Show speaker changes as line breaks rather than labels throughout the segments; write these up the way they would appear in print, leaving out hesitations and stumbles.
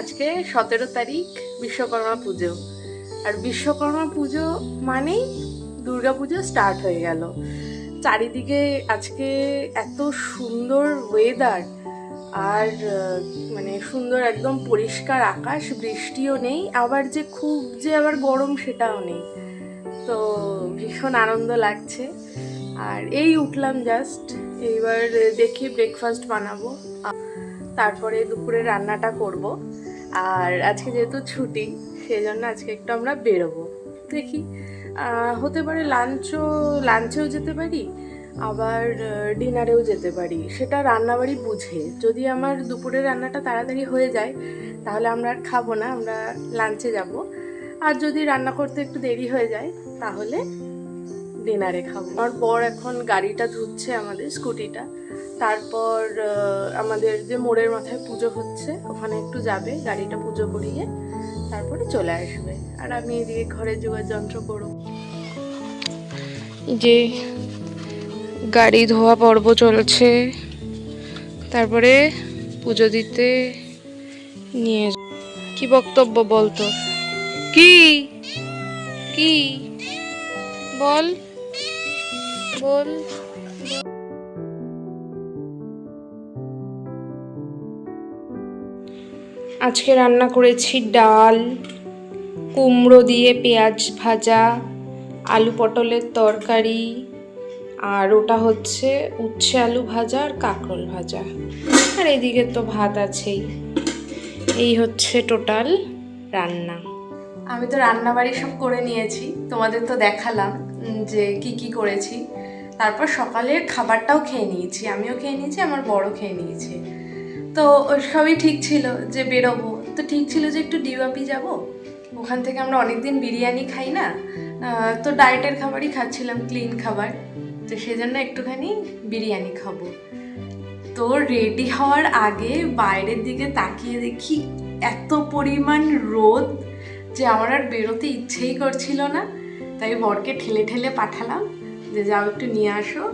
আজকে 17 তারিখ বিশ্বকর্মা পুজো। আর বিশ্বকর্মা পুজো মানেই দুর্গা পুজো স্টার্ট হয়ে গেল। চারিদিকে আজকে এত সুন্দর ওয়েদার, আর মানে সুন্দর একদম পরিষ্কার আকাশ, বৃষ্টিও নেই, আবার যে খুব যে আবার গরম সেটাও নেই। তো ভীষণ আনন্দ লাগছে। আর এই উঠলাম জাস্ট, এইবার দেখি ব্রেকফাস্ট বানাবো, তারপরে দুপুরে রান্নাটা করব। আর আজকে যেহেতু ছুটি, সেই জন্য আজকে একটু আমরা বেরোবো, দেখি হতে পারে লাঞ্চেও যেতে পারি, আবার ডিনারেও যেতে পারি, সেটা রান্নাবাড়ি বুঝে। যদি আমার দুপুরের রান্নাটা তাড়াতাড়ি হয়ে যায় তাহলে আমরা আর খাবো না, আমরা লাঞ্চে যাব। আর যদি রান্না করতে একটু দেরি হয়ে যায় তাহলে ডিনারে খাবো। আমার বর এখন গাড়িটা ধুচ্ছে, আমাদের স্কুটিটা। তারপর আমাদের যে মোড়ের মাথায় পুজো হচ্ছে ওখানে একটু যাবে, গাড়িটা পুজো করিয়ে তারপরে চলে আসবে। আর আমি এদিকে ঘরে যোগাযন্ত্র করব। যে গাড়ি ধোয়া পর্ব চলছে, তারপরে পুজো দিতে নিয়ে। কি বক্তব্য বলতো? কি কি বল বল। আজকে রান্না করেছি ডাল, কুমড়ো দিয়ে পেঁয়াজ ভাজা, আলু পটলের তরকারি, আর ওটা হচ্ছে উচ্ছে আলু ভাজা আর কাঁকরোল ভাজা, আর এদিকে তো ভাত আছেই। এই হচ্ছে টোটাল রান্না। আমি তো রান্নাবাড়ি সব করে নিয়েছি, তোমাদের তো দেখালাম যে কি কি করেছি। তারপর সকালের খাবারটাও খেয়ে নিয়েছি, আমিও খেয়ে নিয়েছি, আমার বড় খেয়ে নিয়েছে। তো সবই ঠিক ছিল যে বেরোবো, তো ঠিক ছিল যে একটু ডিওয়াপি যাব। ওখান থেকে আমরা অনেকদিন বিরিয়ানি খাই না, তো ডায়েটের খাবারই খাচ্ছিলাম, ক্লিন খাবার। তো সেজন্য একটুখানি বিরিয়ানি খাবো। তো রেডি হওয়ার আগে বাইরের দিকে তাকিয়ে দেখি এত পরিমাণ রোদ যে আমার আর বেরোতে ইচ্ছেই করছিল না। তাই বরকে ঠেলে ঠেলে পাঠালাম যে যাও একটু নিয়ে আসো।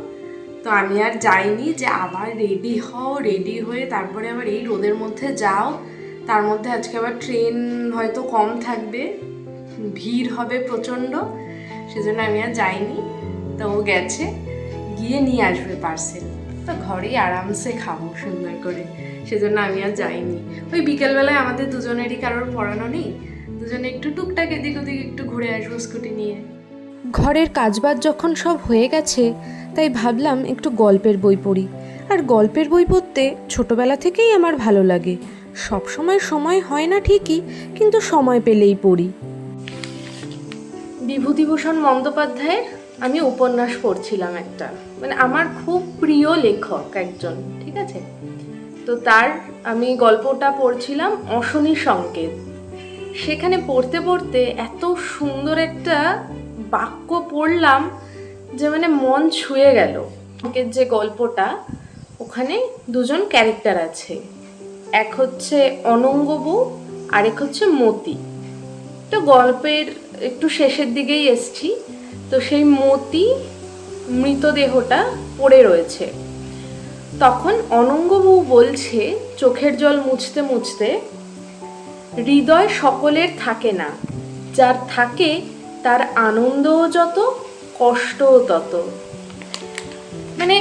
তো আমি আর যাইনি, যে আবার রেডি হও, রেডি হয়ে তারপরে আবার এই রোদের মধ্যে যাও। তার মধ্যে আজকে আবার ট্রেন হয়তো কম থাকবে, ভিড় হবে প্রচণ্ড, সেজন্য আমি আর যাইনি। তো ও গেছে, গিয়ে নিয়ে আসবে পার্সেল, তো ঘরেই আরামসে খাবো সুন্দর করে, সেজন্য আমি আর যাইনি। ওই বিকেলবেলায় আমাদের দুজনেরই কারোর পড়ানো নেই, দুজনে একটু টুকটাক এদিক ওদিক একটু ঘুরে আসবো স্কুটি নিয়ে।
ঘরের কাজবাজ যখন সব হয়ে গেছে, তাই ভাবলাম একটু গল্পের বই পড়ি। আর গল্পের বই পড়তে ছোটবেলা থেকেই আমার ভালো লাগে। সব সময় হয় না ঠিকই, কিন্তু সময় পেলেই পড়ি।
বিভূতিভূষণ বন্দ্যোপাধ্যায়ের আমি উপন্যাস পড়ছিলাম একটা, মানে আমার খুব প্রিয় লেখক একজন, ঠিক আছে। তো তার আমি গল্পটা পড়ছিলাম অশনি সংকেত। সেখানে পড়তে পড়তে এত সুন্দর একটা বাক্য পড়লাম যে মানে মন ছুঁয়ে গেল। যে গল্পটা, ওখানে দুজন ক্যারেক্টার আছে, এক হচ্ছে অনঙ্গবু, আরেক হচ্ছে মতি। তো গল্পের একটু শেষের দিকেই এসছি। তো সেই মতি মৃতদেহটা পড়ে রয়েছে। তখন অনঙ্গবু বলছে চোখের জল মুছতে মুছতে, হৃদয় সকলের থাকে না, যার থাকে তার আনন্দও যত, কষ্টও তত। মানে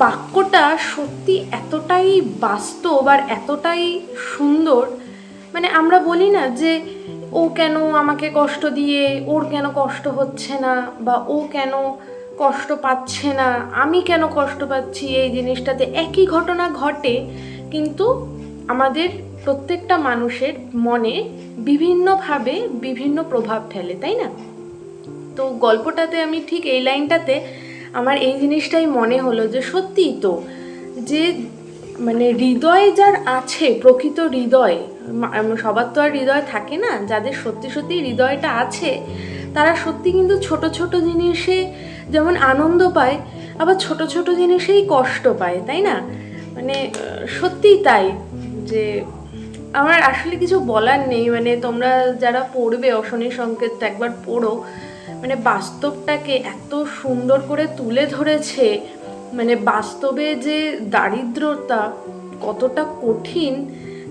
বাক্যটা সত্যি এতটাই বাস্তব আর এতটাই সুন্দর। মানে আমরা বলি না যে ও কেন আমাকে কষ্ট দিয়ে, ওর কেন কষ্ট হচ্ছে না, বা ও কেন কষ্ট পাচ্ছে না, আমি কেন কষ্ট পাচ্ছি, এই জিনিসটাতে একই ঘটনা ঘটে, কিন্তু আমাদের প্রত্যেকটা মানুষের মনে বিভিন্নভাবে বিভিন্ন প্রভাব ফেলে, তাই না? তো গল্পটাতে আমি ঠিক এই লাইনটাতে আমার এই জিনিসটাই মনে হলো যে সত্যিই তো, যে মানে হৃদয় যার আছে, প্রকৃত হৃদয়, সবার তো আর হৃদয় থাকে না, যাদের সত্যি সত্যি হৃদয়টা আছে তারা সত্যি কিন্তু ছোট ছোট জিনিসে যেমন আনন্দ পায়, আবার ছোট ছোট জিনিসেই কষ্ট পায়, তাই না? মানে সত্যিই তাই, যে আমার আসলে কিছু বলার নেই। মানে তোমরা যারা পড়বে অশনি সংকেতটা একবার পড়ো, মানে বাস্তবটাকে এত সুন্দর করে তুলে ধরেছে। মানে বাস্তবে যে দারিদ্রতা কতটা কঠিন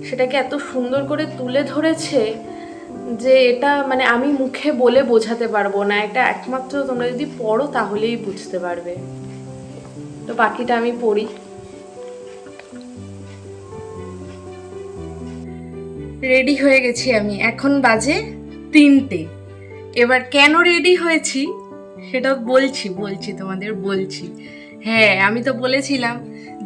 সেটাকে এত সুন্দর করে তুলে ধরেছে যে এটা মানে আমি মুখে বলে বোঝাতে পারবো না। এটা একমাত্র তোমরা যদি পড়ো তাহলেই বুঝতে পারবে। তো বাকিটা আমি পড়ি। রেডি হয়ে গেছি আমি, এখন বাজে 3টে। এবার কেন রেডি হয়েছি সেটা বলছি তোমাদের বলছি। হ্যাঁ, আমি তো বলেছিলাম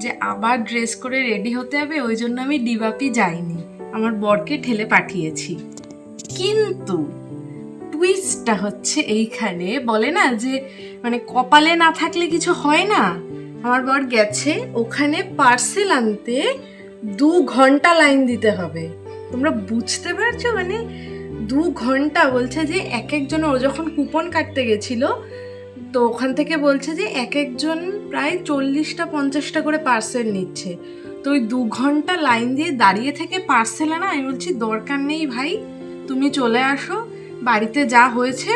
যে আবার ড্রেস করে রেডি হতে হবে, ওই জন্য আমি ডিবাপি যাইনি, আমার বরকে ঠেলে পাঠিয়েছি। কিন্তু টুইস্টটা হচ্ছে এইখানে, বলে না যে মানে কপালে না থাকলে কিছু হয় না। আমার বর গেছে ওখানে পার্সেল আনতে, 2 ঘন্টা লাইন দিতে হবে। তোমরা বুঝতে পারছো? মানে 2 ঘন্টা। বলছে যে এক একজন, ও যখন কুপন কাটতে গেছিল তো ওখান থেকে বলছে যে এক একজন প্রায় 40টা-50টা করে পার্সেল নিচ্ছে। তো ওই 2 ঘন্টা লাইন দিয়ে দাঁড়িয়ে থেকে পার্সেল আনা, আমি বলছি দরকার নেই ভাই, তুমি চলে আসো, বাড়িতে যা হয়েছে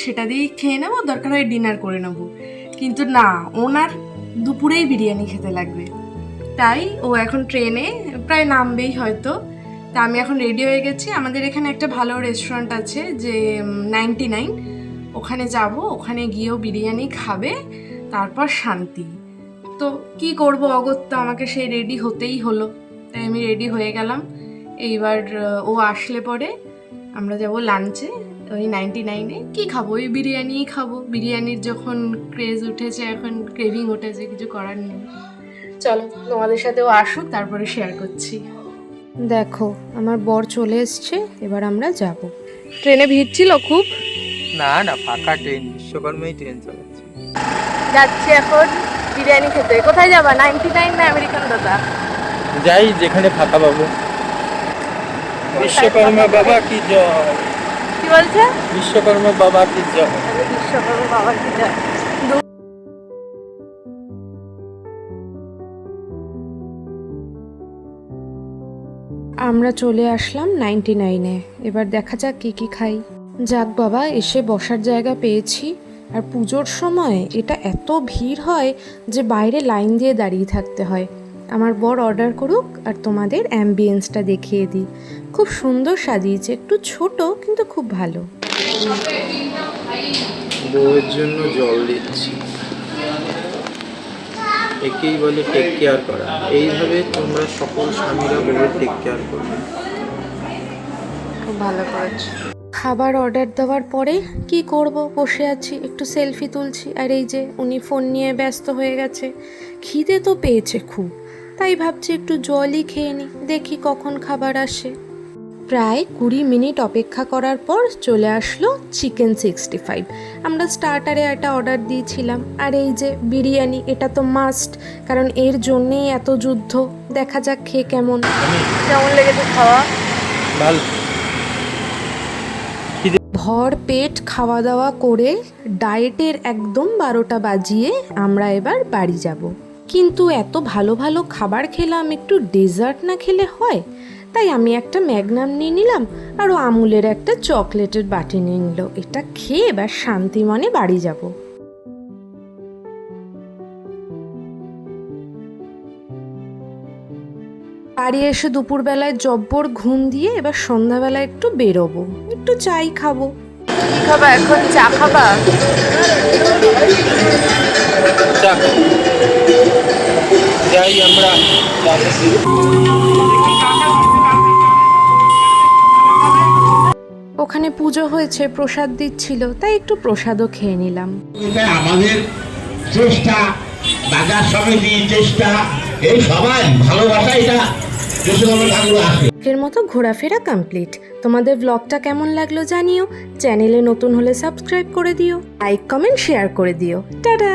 সেটা দিয়েই খেয়ে নেবো, দরকার হয় ডিনার করে নেবো। কিন্তু না, ওনার দুপুরেই বিরিয়ানি খেতে লাগবে। তাই ও এখন ট্রেনে প্রায় নামবেই হয়তো। তা আমি এখন রেডি হয়ে গেছি। আমাদের এখানে একটা ভালো রেস্টুরেন্ট আছে যে 99, ওখানে যাব, ওখানে গিয়েও বিরিয়ানি খাবে, তারপর শান্তি। তো কি করব, অগত্যা আমাকে সেই রেডি হতেই হলো। তাই আমি রেডি হয়ে গেলাম। এইবার ও আসলে পরে আমরা যাব লাঞ্চে ওই 99-এ। কী খাবো? ওই বিরিয়ানিই খাবো। বিরিয়ানির যখন ক্রেজ উঠেছে, এখন ক্রেভিং উঠেছে, কিছু করার নেই। চলো তোমাদের সাথেও আসুক, তারপরে শেয়ার করছি।
দেখো আমার বর চলে এসছে, এবার আমরা যাব।
ট্রেনে ভিড় ছিল খুব?
না না, ফাঁকা ট্রেন, বিশ্বকর্মাই ট্রেন চালাচ্ছে।
যাচ্ছি এখন বিরিয়ানি খেতে। কোথায় যাবা? 99 না আমেরিকান দাদা?
যাই যেখানে ফাঁকা পাবো। বিশ্বকর্মা বাবা কি জয়।
কি বলছে?
বিশ্বকর্মা বাবা কি জয়।
বিশ্বকর্মা বাবা কি জয়।
আমরা চলে আসলাম 99-এ। এবার দেখা যাক কী কী খাই। যাক বাবা, এসে বসার জায়গা পেয়েছি। আর পুজোর সময় এটা এত ভিড় হয় যে বাইরে লাইন দিয়ে দাঁড়িয়ে থাকতে হয়। আমার বর অর্ডার করুক আর তোমাদের অ্যাম্বিয়েন্সটা দেখিয়ে দিই। খুব সুন্দর সাজিয়েছে, একটু ছোট কিন্তু খুব ভালো।
বউয়ের জন্য জল দিচ্ছি, একেই বলে টেক কেয়ার করা। এইভাবে তোমরা সকল স্বামীরা বউয়ের টেক কেয়ার করবে।
খুব ভালো করেছো।
খাবার অর্ডার দেওয়ার পরে কি করব, বসে আছি, একটু সেলফি তুলছি। আর এই যে উনি ফোন নিয়ে ব্যস্ত হয়ে গেছে। খিদে তো পেয়েছে খুব, তাই ভাবছি একটু জলই খেয়ে নিই, দেখি কখন খাবার আসে। প্রায় 20 মিনিট অপেক্ষা করার পর চলে আসলো চিকেন 65। আমরা স্টার্টারে একটা অর্ডার দিয়েছিলাম। আর এই যে বিরিয়ানি, এটা তো মাস্ট, কারণ এর জন্যেই এত যুদ্ধ। দেখা যাক খেয়ে কেমন
লেগেছে খাওয়া।
ভালো।
ভর পেট খাওয়া দাওয়া করে ডায়েটের একদম 12টা বাজিয়ে আমরা এবার বাড়ি যাব। কিন্তু এত ভালো ভালো খাবার খেলাম, একটু ডেজার্ট না খেলে হয়? তাই আমি একটা ম্যাগনাম নিয়ে নিলাম, আর ও আমুলের একটা চকলেটের বাটি নিয়ে নিল। এটা খেয়ে এবার শান্তি মনে বাড়ি যাব। বাড়ি এসে দুপুরবেলায় জব্বর ঘুম দিয়ে এবার সন্ধ্যাবেলায় একটু বেরোবো, একটু চাই খাবো।
কি খাবা এখন? চা খাবা?
যাই আমরা।
ওখানে পুজো হয়েছে, প্রসাদ দিচ্ছিল, তাই একটু প্রসাদও খেয়ে নিলাম।
এটা আমাদের চেষ্টা, বাজার সমিতি চেষ্টা, এই সবাই ভালোবাসা, এটা
এর মতো ঘোরাফেরা কমপ্লিট। তোমাদের ব্লগটা কেমন লাগলো জানিও। চ্যানেলে নতুন হলে সাবস্ক্রাইব করে দিও, লাইক কমেন্ট শেয়ার করে দিও। টাটা।